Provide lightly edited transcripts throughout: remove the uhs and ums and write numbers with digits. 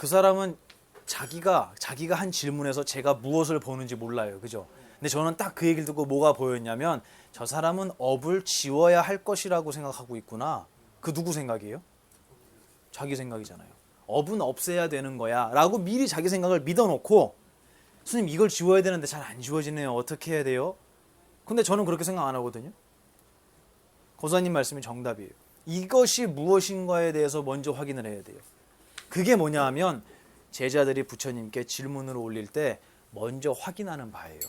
그 사람은 자기가 한 질문에서 제가 무엇을 보는지 몰라요. 그죠? 근데 저는 딱 그 얘기를 듣고 뭐가 보였냐면 저 사람은 업을 지워야 할 것이라고 생각하고 있구나. 그 누구 생각이에요? 자기 생각이잖아요. 업은 없애야 되는 거야 라고 미리 자기 생각을 믿어놓고 스님 이걸 지워야 되는데 잘 안 지워지네요. 어떻게 해야 돼요? 근데 저는 그렇게 생각 안 하거든요. 고사님 말씀이 정답이에요. 이것이 무엇인가에 대해서 먼저 확인을 해야 돼요. 그게 뭐냐 하면 제자들이 부처님께 질문을 올릴 때 먼저 확인하는 바예요.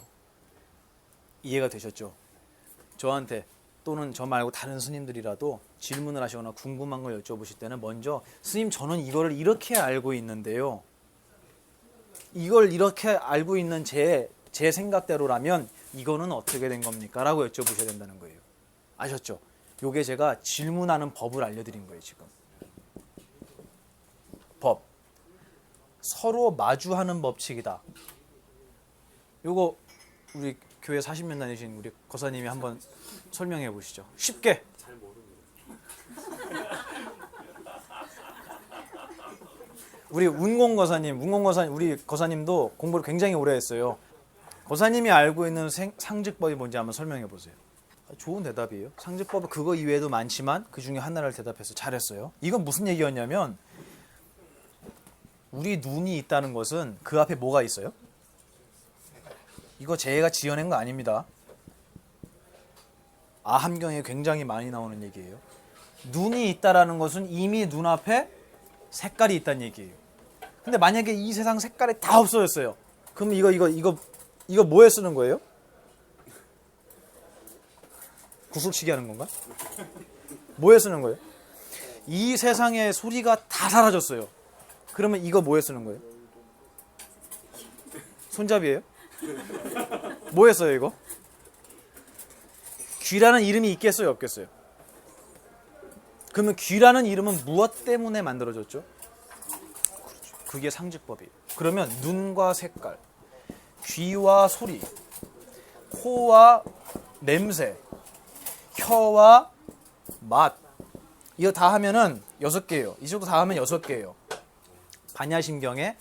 이해가 되셨죠? 저한테 또는 저 말고 다른 스님들이라도 질문을 하시거나 궁금한 걸 여쭤보실 때는 먼저 스님 저는 이거를 이렇게 알고 있는데요. 이걸 이렇게 알고 있는 제 생각대로라면 이거는 어떻게 된 겁니까? 라고 여쭤보셔야 된다는 거예요. 아셨죠? 요게 제가 질문하는 법을 알려드린 거예요. 지금 법 서로 마주하는 법칙이다. 요거 우리 교회 40년 다니신 우리 거사님이 한번 설명해 보시죠. 쉽게. 잘 모르네요. 우리 운공 거사님 우리 거사님도 공부를 굉장히 오래 했어요. 거사님이 알고 있는 상직법이 뭔지 한번 설명해 보세요. 좋은 대답이에요. 상직법은 그거 이외에도 많지만 그 중에 하나를 대답해서 잘했어요. 이건 무슨 얘기였냐면 우리 눈이 있다는 것은 그 앞에 뭐가 있어요? 이거 제가 지어낸 거 아닙니다. 아함경에 굉장히 많이 나오는 얘기예요. 눈이 있다라는 것은 이미 눈앞에 색깔이 있다는 얘기예요. 근데 만약에 이 세상 색깔이 다 없어졌어요. 그럼 이거 뭐에 쓰는 거예요? 구슬치기 하는 건가? 뭐에 쓰는 거예요? 이 세상의 소리가 다 사라졌어요. 그러면 이거 뭐에 쓰는 거예요? 손잡이에요? 뭐에 써요 이거? 귀라는 이름이 있겠어요 없겠어요? 그러면 귀라는 이름은 무엇 때문에 만들어졌죠? 그게 상직법이에요. 그러면 눈과 색깔, 귀와 소리, 코와 냄새, 혀와 맛, 이거 다 하면은 6개예요. 이 정도 다 하면 6개예요. 반야심경에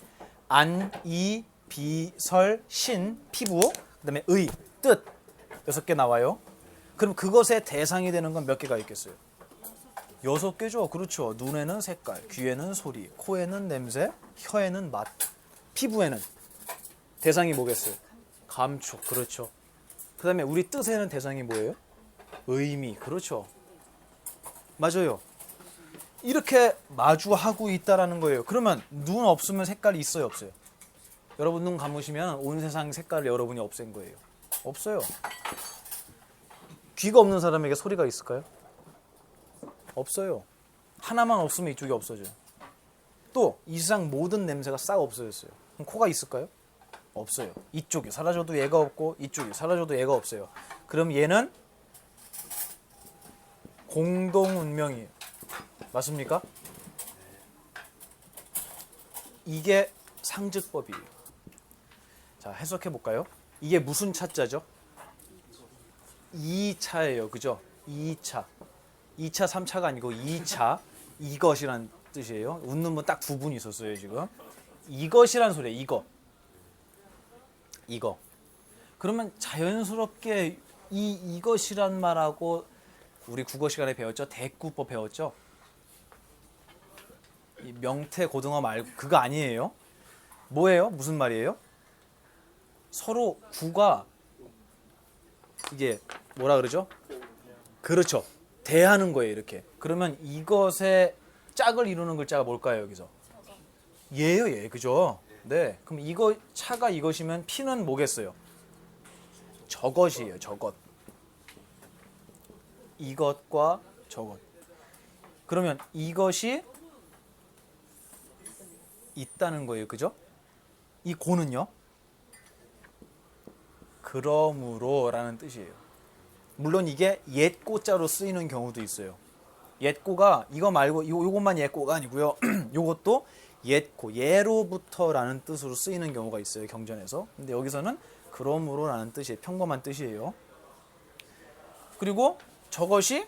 안, 이, 비, 설, 신, 피부, 그 다음에 의, 뜻 6개 나와요. 그럼 그것의 대상이 되는 건 몇 개가 있겠어요? 6개죠. 그렇죠. 눈에는 색깔, 귀에는 소리, 코에는 냄새, 혀에는 맛, 피부에는 대상이 뭐겠어요? 감촉. 그렇죠. 그 다음에 우리 뜻에는 대상이 뭐예요? 의미. 그렇죠. 맞아요. 이렇게 마주하고 있다라는 거예요. 그러면 눈 없으면 색깔이 있어요 없어요? 여러분 눈 감으시면 온 세상 색깔을 여러분이 없앤 거예요. 없어요. 귀가 없는 사람에게 소리가 있을까요? 없어요. 하나만 없으면 이쪽이 없어져요. 또 이 세상 모든 냄새가 싹 없어졌어요. 그럼 코가 있을까요? 없어요. 이쪽이 사라져도 얘가 없고 이쪽이 사라져도 얘가 없어요. 그럼 얘는 공동운명이에요. 맞습니까? 이게 상직법이에요. 자, 해석해 볼까요? 이게 무슨 차자죠? 2차예요. 그죠? 2차. 2차, 3차가 아니고 2차. 이것이란 뜻이에요. 웃는 분 딱 두 분 있었어요, 지금. 이것이란 소리예요. 이거. 그러면 자연스럽게 이것이란 말하고 우리 국어 시간에 배웠죠? 대꾸법 배웠죠? 이 명태 고등어 말고 그거 아니에요. 뭐예요? 무슨 말이에요? 서로 구가 이게 뭐라 그러죠? 그렇죠. 대하는 거예요, 이렇게. 그러면 이것의 짝을 이루는 글자가 뭘까요, 여기서? 얘예요, 얘. 그죠? 네. 그럼 이거 차가 이것이면 피는 뭐겠어요? 저것이에요, 저것. 이것과 저것. 그러면 이것이 있다는 거예요. 그죠? 이 고는요? 그러므로라는 뜻이에요. 물론 이게 옛고자로 쓰이는 경우도 있어요. 옛고가 이거 말고 요것만 옛고가 아니고요. 요것도 옛고, 예로부터라는 뜻으로 쓰이는 경우가 있어요. 경전에서. 근데 여기서는 그러므로라는 뜻이에요. 평범한 뜻이에요. 그리고 저것이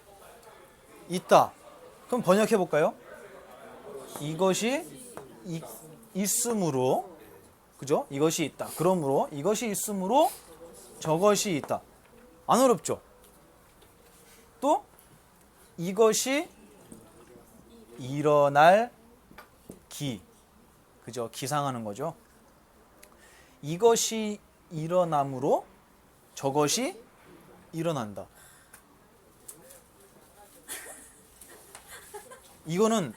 있다. 그럼 번역해 볼까요? 이것이 있으므로, 그죠? 이것이 있다. 그러므로 이것이 있으므로 저것이 있다. 안 어렵죠? 또 이것이 일어날 기, 그죠? 기상하는 거죠. 이것이 일어남으로 저것이 일어난다. 이거는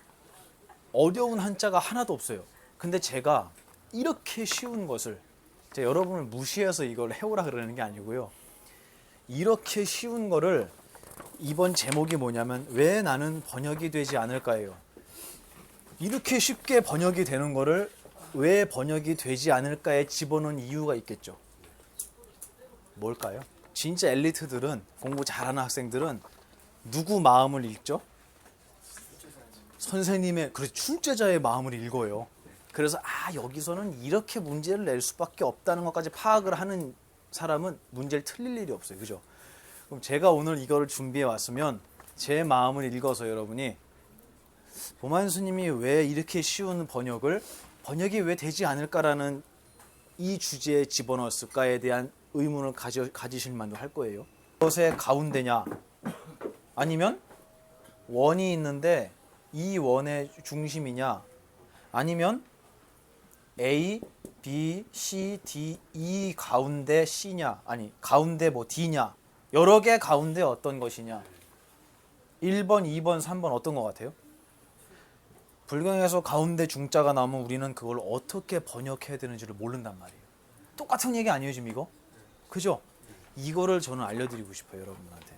어려운 한자가 하나도 없어요. 근데 제가 이렇게 쉬운 것을, 제가 여러분을 무시해서 이걸 해오라 그러는 게 아니고요. 이렇게 쉬운 거를, 이번 제목이 뭐냐면 왜 나는 번역이 되지 않을까예요. 이렇게 쉽게 번역이 되는 거를 왜 번역이 되지 않을까에 집어넣은 이유가 있겠죠. 뭘까요? 진짜 엘리트들은, 공부 잘하는 학생들은 누구 마음을 읽죠? 선생님의, 그래서 출제자의 마음을 읽어요. 그래서 여기서는 이렇게 문제를 낼 수밖에 없다는 것까지 파악을 하는 사람은 문제를 틀릴 일이 없어요. 그죠? 그럼 제가 오늘 이거를 준비해 왔으면 제 마음을 읽어서 여러분이 보만 스님이 왜 이렇게 쉬운 번역이 왜 되지 않을까라는 이 주제에 집어넣었을까에 대한 의문을 가지실 만도 할 거예요. 그것의 가운데냐, 아니면 원이 있는데 이 원의 중심이냐, 아니면 A, B, C, D, E 가운데 C냐, 아니 가운데 뭐 D냐, 여러 개 가운데 어떤 것이냐. 1번, 2번, 3번 어떤 것 같아요? 불경에서 가운데 중자가 나오면 우리는 그걸 어떻게 번역해야 되는지를 모른단 말이에요. 똑같은 얘기 아니에요 지금 이거? 그죠? 이거를 저는 알려드리고 싶어요 여러분한테.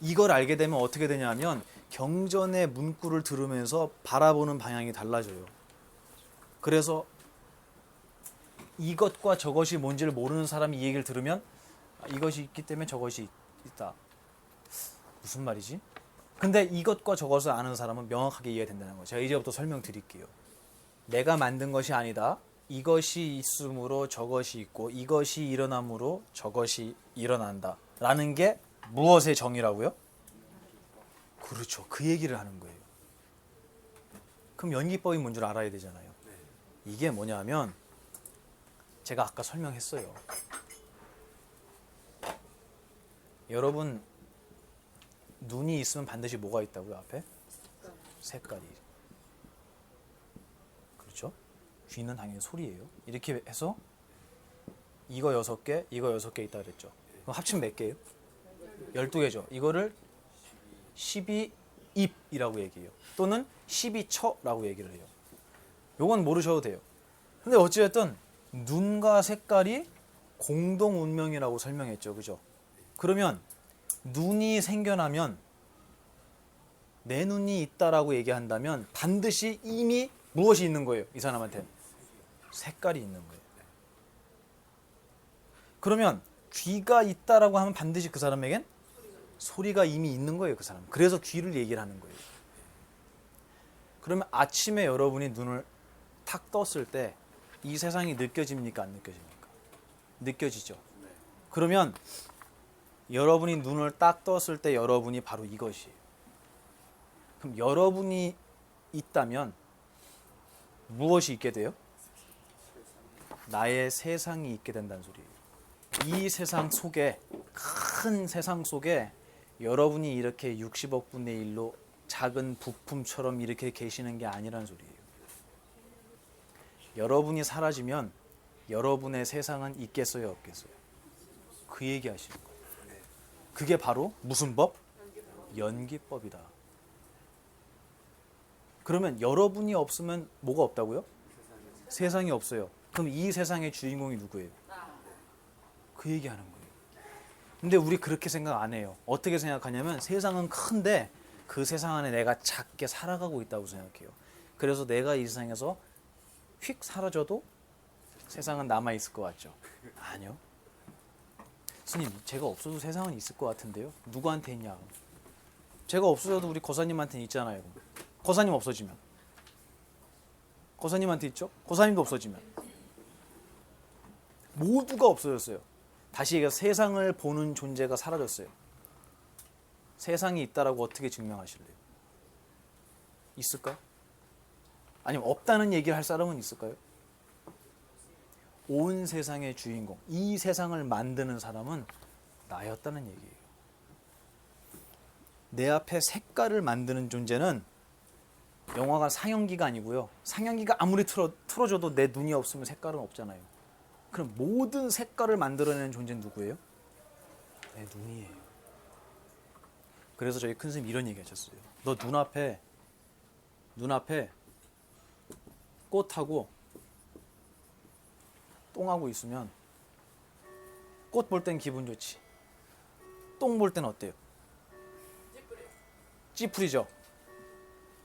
이걸 알게 되면 어떻게 되냐면 경전의 문구를 들으면서 바라보는 방향이 달라져요. 그래서 이것과 저것이 뭔지를 모르는 사람이 이 얘기를 들으면 이것이 있기 때문에 저것이 있다. 무슨 말이지? 근데 이것과 저것을 아는 사람은 명확하게 이해가 된다는 거예요. 제가 이제부터 설명드릴게요. 내가 만든 것이 아니다. 이것이 있으므로 저것이 있고 이것이 일어남으로 저것이 일어난다. 라는 게 무엇의 정의라고요? 그렇죠. 그 얘기를 하는 거예요. 그럼 연기법이 뭔 줄 알아야 되잖아요. 이게 뭐냐면 제가 아까 설명했어요. 여러분 눈이 있으면 반드시 뭐가 있다고요? 앞에? 색깔이. 그렇죠? 귀는 당연히 소리예요. 이렇게 해서 이거 6개, 이거 6개 있다 그랬죠. 그럼 합치면 몇 개예요? 12개죠. 이거를 12입이라고 얘기해요. 또는 12처라고 얘기를 해요. 요건 모르셔도 돼요. 근데 어찌됐든 눈과 색깔이 공동 운명이라고 설명했죠. 그죠? 그러면 눈이 생겨나면 내 눈이 있다라고 얘기한다면 반드시 이미 무엇이 있는 거예요? 이 사람한테 색깔이 있는 거예요. 그러면 귀가 있다라고 하면 반드시 그 사람에겐 소리가 이미 있는 거예요. 그 사람. 그래서 귀를 얘기를 하는 거예요. 그러면 아침에 여러분이 눈을 탁 떴을 때 이 세상이 느껴집니까? 안 느껴집니까? 느껴지죠. 그러면 여러분이 눈을 딱 떴을 때 여러분이 바로 이것이에요. 그럼 여러분이 있다면 무엇이 있게 돼요? 나의 세상이 있게 된다는 소리예요. 이 세상 속에, 큰 세상 속에 여러분이 이렇게 60억 분의 1로 작은 부품처럼 이렇게 계시는 게 아니란 소리예요. 여러분이 사라지면 여러분의 세상은 있겠어요, 없겠어요? 그 얘기 하시는 거예요. 그게 바로 무슨 법? 연기법이다. 그러면 여러분이 없으면 뭐가 없다고요? 세상이 없어요. 그럼 이 세상의 주인공이 누구예요? 그 얘기하는 거예요. 근데 우리 그렇게 생각 안 해요. 어떻게 생각하냐면 세상은 큰데 그 세상 안에 내가 작게 살아가고 있다고 생각해요. 그래서 내가 이 세상에서 휙 사라져도 세상은 남아있을 것 같죠? 아니요. 스님, 제가 없어도 세상은 있을 것 같은데요? 누구한테 있냐? 제가 없어져도 우리 거사님한테는 있잖아요. 거사님 없어지면. 거사님한테 있죠? 거사님도 없어지면. 모두가 없어졌어요. 다시 얘기해서 세상을 보는 존재가 사라졌어요. 세상이 있다라고 어떻게 증명하실래요? 있을까? 아니면 없다는 얘기를 할 사람은 있을까요? 온 세상의 주인공, 이 세상을 만드는 사람은 나였다는 얘기예요. 내 앞에 색깔을 만드는 존재는 영화가 상영기가 아니고요. 상영기가 아무리 틀어줘도 내 눈이 없으면 색깔은 없잖아요. 그럼 모든 색깔을 만들어내는 존재는 누구예요? 내 눈이에요. 그래서 저희 큰 스님이 이런 얘기 하셨어요. 너 눈앞에 꽃하고 똥하고 있으면 꽃 볼 땐 기분 좋지. 똥 볼 땐 어때요? 찌푸리죠.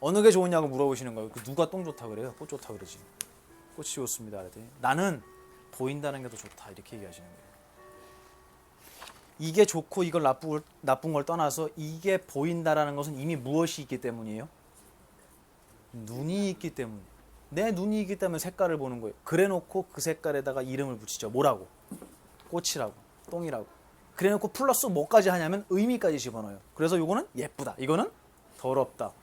어느 게 좋으냐고 물어보시는 거예요. 누가 똥 좋다 그래요? 꽃 좋다 그러지. 꽃이 좋습니다. 그랬더니 나는 보인다는 게 더 좋다 이렇게 얘기하시는 거예요. 이게 좋고 이걸 나쁜 걸 떠나서 이게 보인다라는 것은 이미 무엇이 있기 때문이에요? 눈이 있기 때문에. 내 눈이 있기 때문에 색깔을 보는 거예요. 그래놓고 그 색깔에다가 이름을 붙이죠. 뭐라고? 꽃이라고, 똥이라고. 그래놓고 플러스 뭐까지 하냐면 의미까지 집어넣어요. 그래서 이거는 예쁘다, 이거는 더럽다.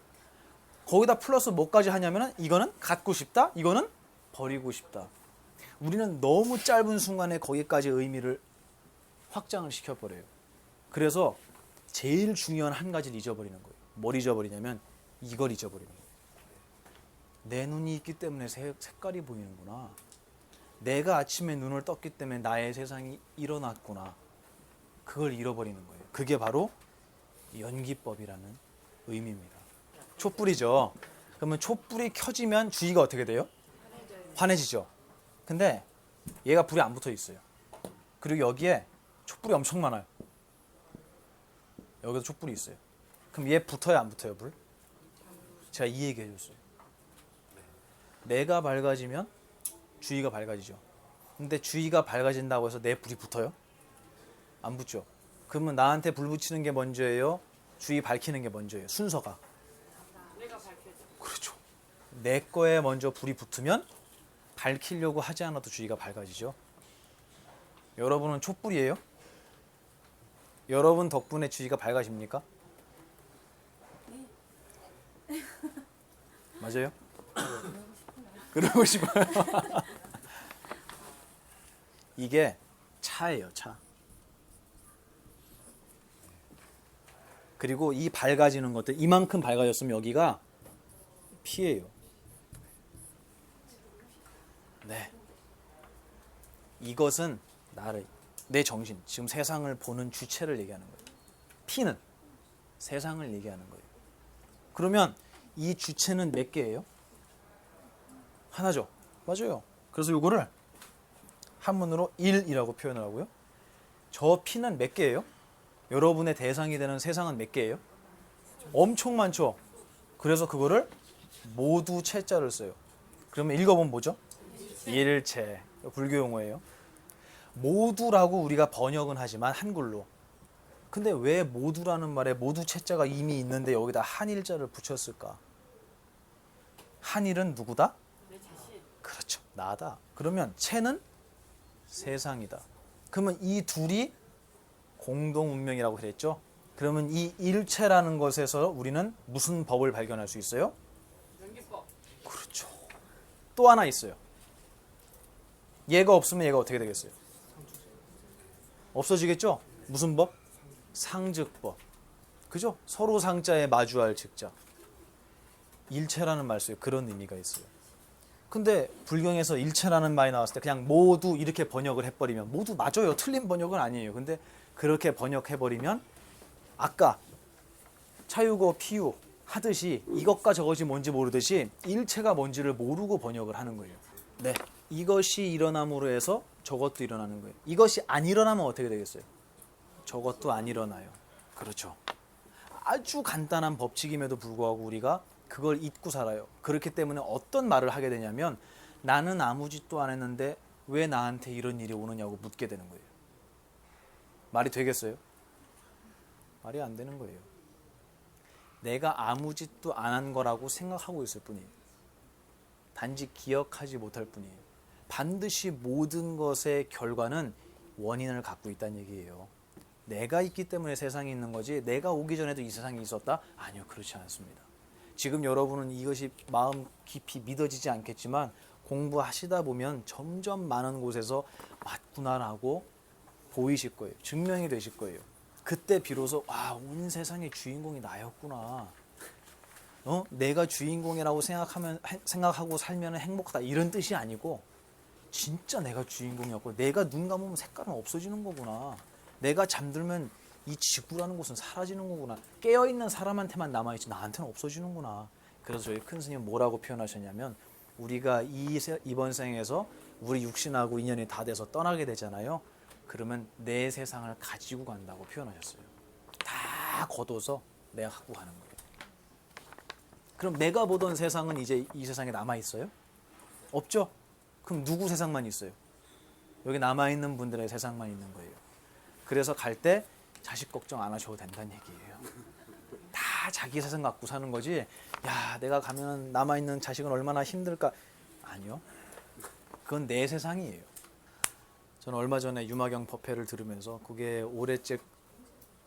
거기다 플러스 뭐까지 하냐면 이거는 갖고 싶다, 이거는 버리고 싶다. 우리는 너무 짧은 순간에 거기까지 의미를 확장을 시켜버려요. 그래서 제일 중요한 한 가지를 잊어버리는 거예요. 뭘 잊어버리냐면 이걸 잊어버리는 거예요. 내 눈이 있기 때문에 색깔이 보이는구나. 내가 아침에 눈을 떴기 때문에 나의 세상이 일어났구나. 그걸 잃어버리는 거예요. 그게 바로 연기법이라는 의미입니다. 촛불이죠. 그러면 촛불이 켜지면 주위가 어떻게 돼요? 환해지죠. 근데 얘가 불이 안 붙어 있어요. 그리고 여기에 촛불이 엄청 많아요. 여기도 촛불이 있어요. 그럼 얘 붙어요, 안 붙어요, 불? 제가 이 얘기 해줬어요. 내가 밝아지면 주위가 밝아지죠. 근데 주위가 밝아진다고 해서 내 불이 붙어요? 안 붙죠. 그러면 나한테 불 붙이는 게 먼저예요? 주위 밝히는 게 먼저예요? 순서가. 내가 밝혀져. 그렇죠. 내 거에 먼저 불이 붙으면 밝히려고 하지 않아도 주위가 밝아지죠. 여러분은 촛불이에요? 여러분 덕분에 주위가 밝아집니까? 맞아요? 그러고 싶어요. 이게 차예요, 차. 그리고 이 밝아지는 것들, 이만큼 밝아졌으면 여기가 피예요. 네. 이것은 내 정신, 지금 세상을 보는 주체를 얘기하는 거예요. 피는 세상을 얘기하는 거예요. 그러면 이 주체는 몇 개예요? 하나죠. 맞아요. 그래서 이거를 한문으로 1이라고 표현을 하고요. 저 피는 몇 개예요? 여러분의 대상이 되는 세상은 몇 개예요? 엄청 많죠. 그래서 그거를 모두 채자를 써요. 그러면 읽어보면 뭐죠? 일체. 불교 용어예요. 모두라고 우리가 번역은 하지만 한글로. 근데 왜 모두라는 말에 모두 채자가 이미 있는데 여기다 한일자를 붙였을까? 한일은 누구다? 내 자신. 그렇죠. 나다. 그러면 채는 세상이다. 그러면 이 둘이 공동 운명이라고 그랬죠. 그러면 이 일체라는 것에서 우리는 무슨 법을 발견할 수 있어요? 연기법. 그렇죠. 또 하나 있어요. 얘가 없으면 얘가 어떻게 되겠어요? 없어지겠죠? 무슨 법? 상즉법. 그죠? 서로 상자에 마주할 즉자. 일체라는 말 써요. 그런 의미가 있어요. 근데 불경에서 일체라는 말이 나왔을 때 그냥 모두 이렇게 번역을 해버리면 모두 맞아요. 틀린 번역은 아니에요. 근데 그렇게 번역해버리면 아까 차유고 피유 하듯이 이것과 저것이 뭔지 모르듯이 일체가 뭔지를 모르고 번역을 하는 거예요. 네, 이것이 일어남으로 해서 저것도 일어나는 거예요. 이것이 안 일어나면 어떻게 되겠어요? 저것도 안 일어나요. 그렇죠. 아주 간단한 법칙임에도 불구하고 우리가 그걸 잊고 살아요. 그렇기 때문에 어떤 말을 하게 되냐면 나는 아무 짓도 안 했는데 왜 나한테 이런 일이 오느냐고 묻게 되는 거예요. 말이 되겠어요? 말이 안 되는 거예요. 내가 아무 짓도 안 한 거라고 생각하고 있을 뿐이에요. 단지 기억하지 못할 뿐이에요. 반드시 모든 것의 결과는 원인을 갖고 있다는 얘기예요. 내가 있기 때문에 세상이 있는 거지 내가 오기 전에도 이 세상이 있었다? 아니요, 그렇지 않습니다. 지금 여러분은 이것이 마음 깊이 믿어지지 않겠지만 공부하시다 보면 점점 많은 곳에서 맞구나라고 보이실 거예요. 증명이 되실 거예요. 그때 비로소 온 세상의 주인공이 나였구나. 내가 주인공이라고 생각하고 살면 행복하다 이런 뜻이 아니고 진짜 내가 주인공이었고 내가 눈 감으면 색깔은 없어지는 거구나. 내가 잠들면 이 지구라는 곳은 사라지는 거구나. 깨어있는 사람한테만 남아있지 나한테는 없어지는구나. 그래서 저희 큰 스님 뭐라고 표현하셨냐면 우리가 이번 생에서 우리 육신하고 인연이 다 돼서 떠나게 되잖아요. 그러면 내 세상을 가지고 간다고 표현하셨어요. 다 걷어서 내가 갖고 가는 거예요. 그럼 내가 보던 세상은 이제 이 세상에 남아있어요? 없죠? 그럼 누구 세상만 있어요? 여기 남아있는 분들의 세상만 있는 거예요. 그래서 갈 때 자식 걱정 안 하셔도 된다는 얘기예요. 다 자기 세상 갖고 사는 거지. 야, 내가 가면 남아있는 자식은 얼마나 힘들까. 아니요. 그건 내 세상이에요. 저는 얼마 전에 유마경 법회를 들으면서 그게 올해째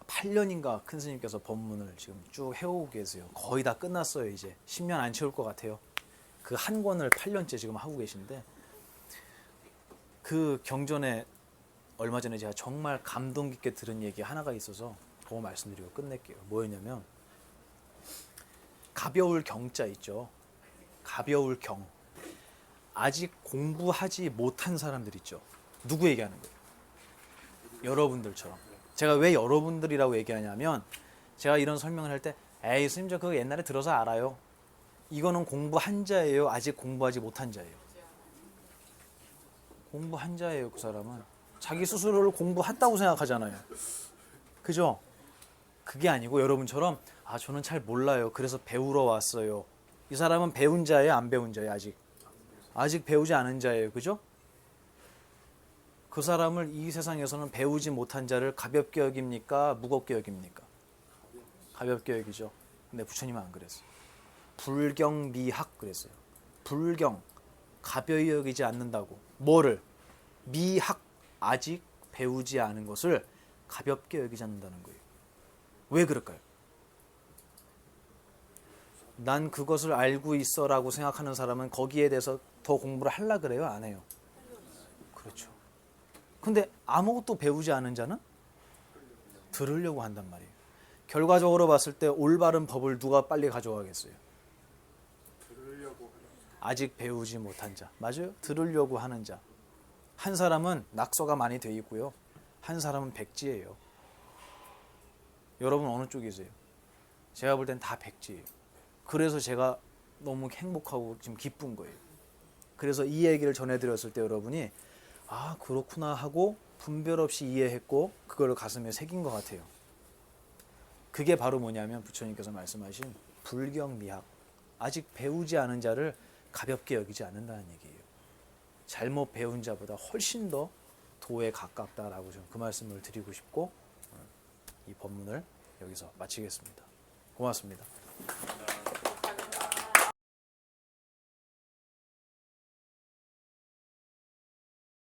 8년인가 큰 스님께서 법문을 지금 쭉 해오고 계세요. 거의 다 끝났어요. 이제 10년 안 채울 것 같아요. 그 한 권을 8년째 지금 하고 계신데 그 경전에 얼마 전에 제가 정말 감동 깊게 들은 얘기 하나가 있어서 그거 말씀드리고 끝낼게요. 뭐였냐면 가벼울 경자 있죠. 가벼울 경. 아직 공부하지 못한 사람들 있죠. 누구 얘기하는 거예요? 여러분들처럼. 제가 왜 여러분들이라고 얘기하냐면 제가 이런 설명을 할 때 에이 스님 저 그거 옛날에 들어서 알아요. 이거는 공부한 자예요. 아직 공부하지 못한 자예요. 공부한 자예요. 그 사람은. 자기 스스로를 공부했다고 생각하잖아요. 그죠? 그게 아니고 여러분처럼 저는 잘 몰라요. 그래서 배우러 왔어요. 이 사람은 배운 자예요? 안 배운 자예요? 아직 배우지 않은 자예요. 그죠? 그 사람을 이 세상에서는 배우지 못한 자를 가볍게 여깁니까? 무겁게 여깁니까? 가볍게 여기죠. 근데 부처님은 안 그랬어요. 불경미학 그랬어요. 불경, 가벼이 여기지 않는다고. 뭐를? 미학, 아직 배우지 않은 것을 가볍게 여기지 않는다는 거예요. 왜 그럴까요? 난 그것을 알고 있어라고 생각하는 사람은 거기에 대해서 더 공부를 하려고 그래요? 안 해요? 그렇죠. 근데 아무것도 배우지 않은 자는 들으려고 한단 말이에요. 결과적으로 봤을 때 올바른 법을 누가 빨리 가져가겠어요? 아직 배우지 못한 자. 맞아요? 들으려고 하는 자. 한 사람은 낙서가 많이 돼 있고요. 한 사람은 백지예요. 여러분 어느 쪽이세요? 제가 볼 땐 다 백지예요. 그래서 제가 너무 행복하고 지금 기쁜 거예요. 그래서 이 얘기를 전해드렸을 때 여러분이 그렇구나 하고 분별 없이 이해했고 그걸 가슴에 새긴 것 같아요. 그게 바로 뭐냐면 부처님께서 말씀하신 불경미학. 아직 배우지 않은 자를 가볍게 여기지 않는다는 얘기예요. 잘못 배운 자보다 훨씬 더 도에 가깝다라고 좀 그 말씀을 드리고 싶고 이 법문을 여기서 마치겠습니다. 고맙습니다.